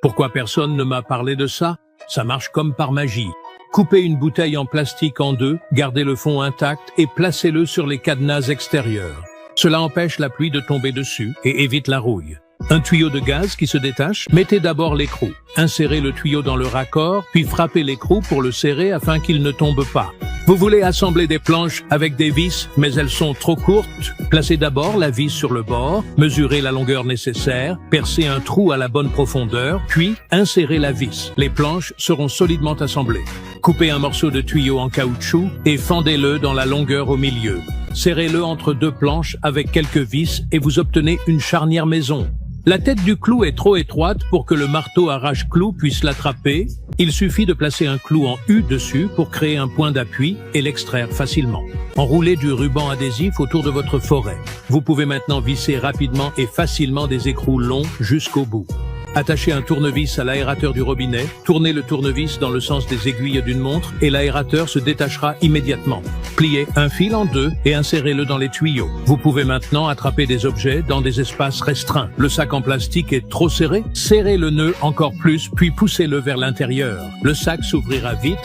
Pourquoi personne ne m'a parlé de ça? Ça marche comme par magie. Coupez une bouteille en plastique en deux, gardez le fond intact et placez-le sur les cadenas extérieurs. Cela empêche la pluie de tomber dessus et évite la rouille. Un tuyau de gaz qui se détache, mettez d'abord l'écrou. Insérez le tuyau dans le raccord, puis frappez l'écrou pour le serrer afin qu'il ne tombe pas. Vous voulez assembler des planches avec des vis, mais elles sont trop courtes? Placez d'abord la vis sur le bord, mesurez la longueur nécessaire, percez un trou à la bonne profondeur, puis insérez la vis. Les planches seront solidement assemblées. Coupez un morceau de tuyau en caoutchouc et fendez-le dans la longueur au milieu. Serrez-le entre deux planches avec quelques vis et vous obtenez une charnière maison. La tête du clou est trop étroite pour que le marteau arrache-clou puisse l'attraper. Il suffit de placer un clou en U dessus pour créer un point d'appui et l'extraire facilement. Enroulez du ruban adhésif autour de votre forêt. Vous pouvez maintenant visser rapidement et facilement des écrous longs jusqu'au bout. Attachez un tournevis à l'aérateur du robinet, tournez le tournevis dans le sens des aiguilles d'une montre et l'aérateur se détachera immédiatement. Pliez un fil en deux et insérez-le dans les tuyaux. Vous pouvez maintenant attraper des objets dans des espaces restreints. Le sac en plastique est trop serré? Serrez le nœud encore plus puis poussez-le vers l'intérieur. Le sac s'ouvrira vite